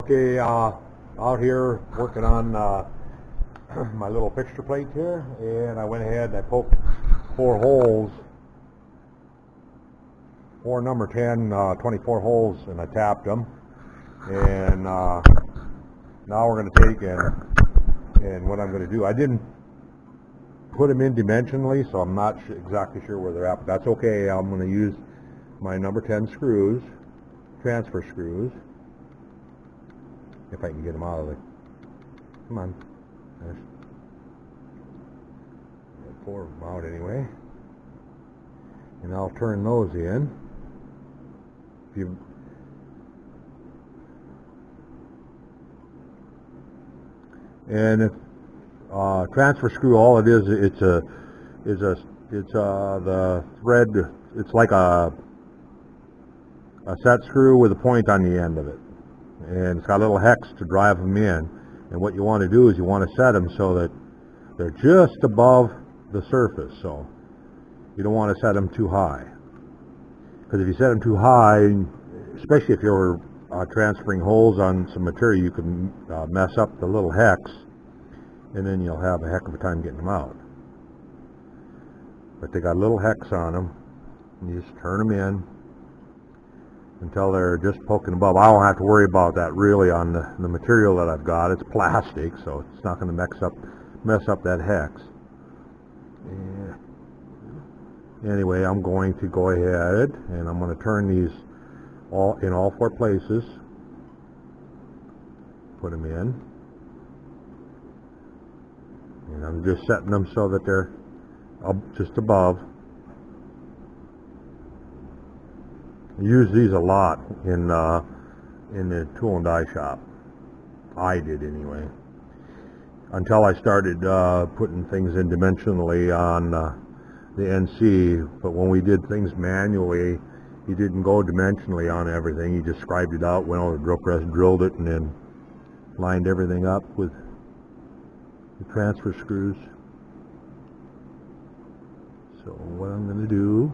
Okay, out here working on my little fixture plate here, and I went ahead and I poked 4 holes, 4 number 10, 24 holes, and I tapped them. And now we're going to take and what I'm going to do, I didn't put them in dimensionally, so I'm not exactly sure where they're at, but that's okay. I'm going to use my number 10 screws, transfer screws, if I can get them out of the, come on, there's 4 of them out anyway, and I'll turn those in. And if transfer screw, all it is, it's the thread. It's like a set screw with a point on the end of it, and it's got a little hex to drive them in. And what you want to do is you want to set them so that they're just above the surface. So you don't want to set them too high, because if you set them too high, especially if you're transferring holes on some material, you can mess up the little hex, and then you'll have a heck of a time getting them out. But they got a little hex on them, and you just turn them in until they're just poking above. I don't have to worry about that really on the material that I've got. It's plastic, so it's not going to mess up that hex. Yeah. Anyway, I'm going to go ahead and I'm going to turn these in all 4 places. Put them in, and I'm just setting them so that they're up just above. I use these a lot in the tool and die shop. I did anyway, until I started putting things in dimensionally on the NC. But when we did things manually, you didn't go dimensionally on everything. You just scribed it out, went over the drill press, drilled it, and then lined everything up with the transfer screws. So what I'm going to do,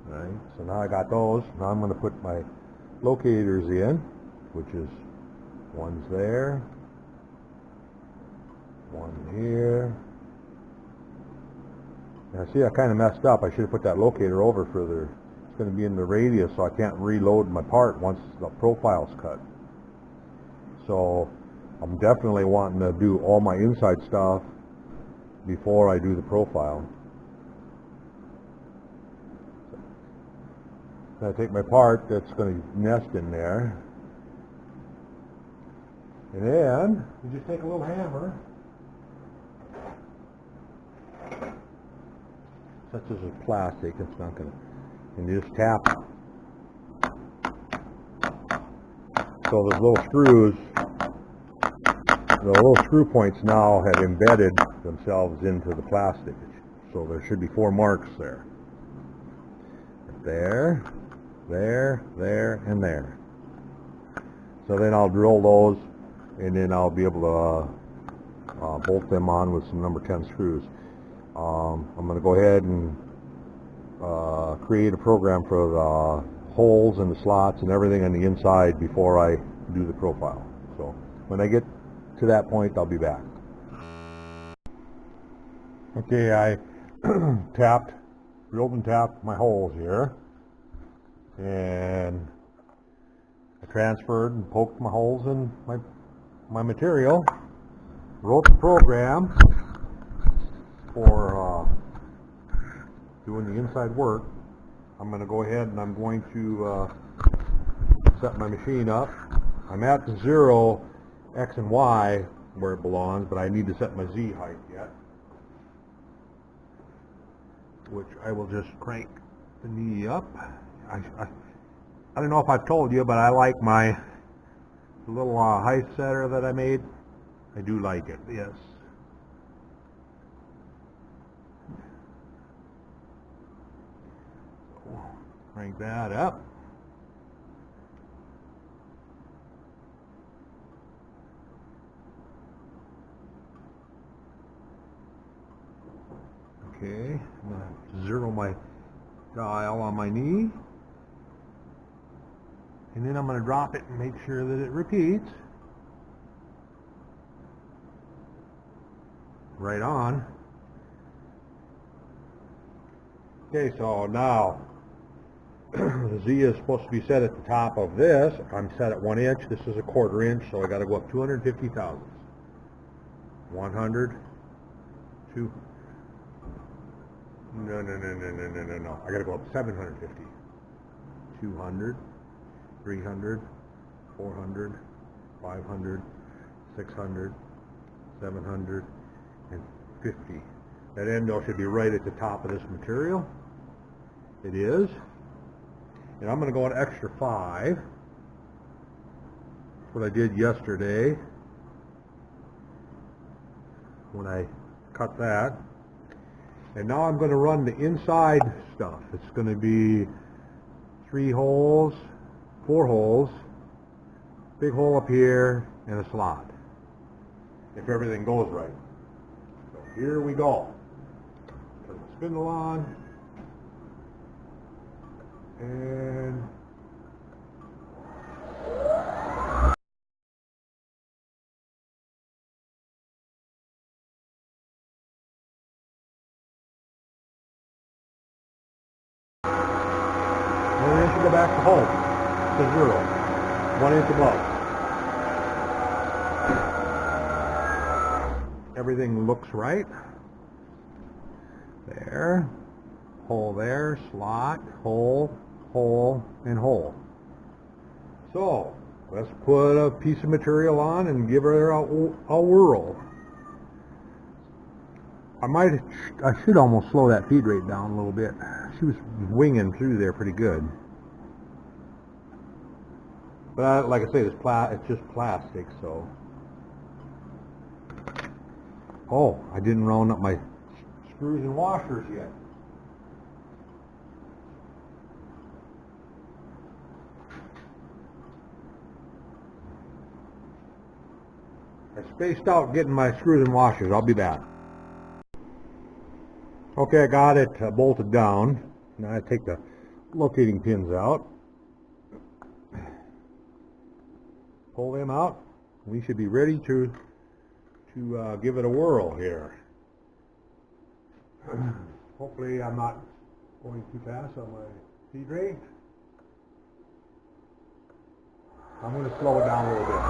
right, so now I got those. Now I'm going to put my locators in, which is one's there, one here. Now see, I kind of messed up. I should have put that locator over further. It's going to be in the radius, so I can't reload my part once the profile's cut. So I'm definitely wanting to do all my inside stuff before I do the profile. I take my part that's going to nest in there, and then you just take a little hammer, such as a plastic, it's not going to, and you just tap it. So those little screws, the little screw points now have embedded themselves into the plastic. So there should be 4 marks there. There, and there. So then I'll drill those, and then I'll be able to bolt them on with some number 10 screws. I'm going to go ahead and create a program for the holes and the slots and everything on the inside before I do the profile. So when I get to that point, I'll be back. Okay, I drilled and tapped my holes here, and I transferred and poked my holes in my material, wrote the program for doing the inside work. I'm going to go ahead and I'm going to set my machine up. I'm at the 0 X and Y where it belongs, but I need to set my Z height yet, which I will just crank the knee up. I don't know if I've told you, but I like my little height setter that I made. I do like it, yes. So, crank that up. Okay, I'm going to zero my dial on my knee. And then I'm going to drop it and make sure that it repeats. Right on. Okay, so now the Z is supposed to be set at the top of this. I'm set at 1 inch. This is a 1/4 inch, so I got to go up 250 thousandths. 100, 2. No. I got to go up 750. 200, 300, 400, 500, 600, 750. That endo should be right at the top of this material. It is. And I'm going to go an extra 5. That's what I did yesterday when I cut that. And now I'm going to run the inside stuff. It's going to be 3 holes, 4 holes, big hole up here, and a slot, if everything goes right. So here we go. Turn the spindle on, and we have to go back to home to 0, 1 inch above. Everything looks right. There, hole there, slot, hole, hole, and hole. So let's put a piece of material on and give her a whirl. I should almost slow that feed rate down a little bit. She was winging through there pretty good. But like I say, it's just plastic, so. Oh, I didn't round up my screws and washers yet. I spaced out getting my screws and washers. I'll be back. Okay, I got it bolted down. Now I take the locating pins out. Pull them out. We should be ready to give it a whirl here. Hopefully I'm not going too fast on my feed rate. I'm going to slow it down a little bit.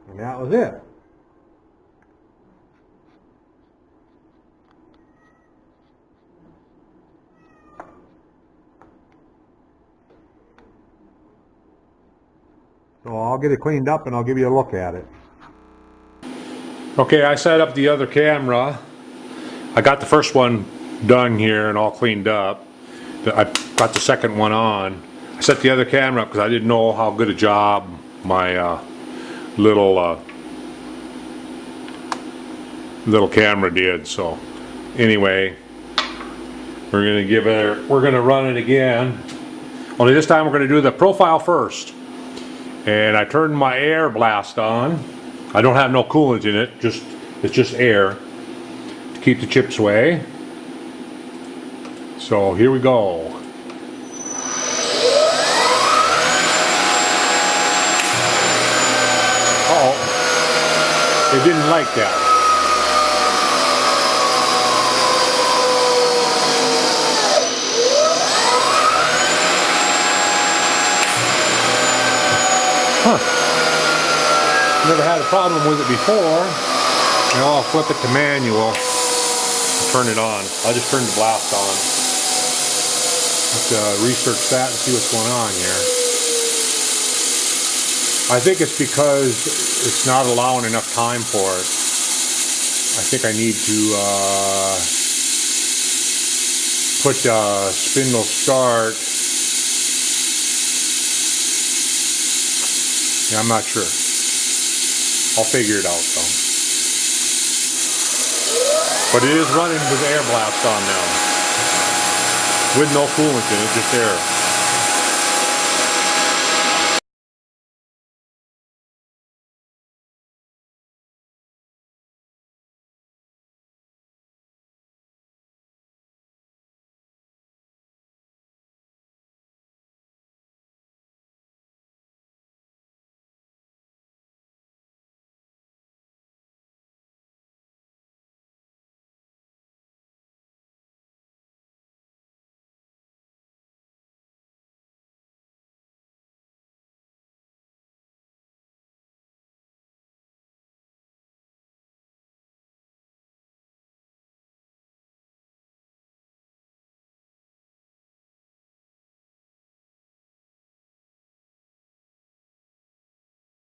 And that was it. So I'll get it cleaned up and I'll give you a look at it. Okay, I set up the other camera. I got the first one done here and all cleaned up. I got the second one on. I set the other camera up because I didn't know how good a job my little camera did. So anyway, we're gonna run it again. Only this time we're gonna do the profile first. And I turned my air blast on. I don't have no coolant in it, it's just air to keep the chips away. So here we go. It didn't like that. Never had a problem with it before. Now I'll flip it to manual and turn it on. I'll just turn the blast on. Let's research that and see what's going on here. I think it's because it's not allowing enough time for it. I think I need to put spindle start. Yeah, I'm not sure. I'll figure it out though. But it is running with air blast on now. With no coolant in it, just air.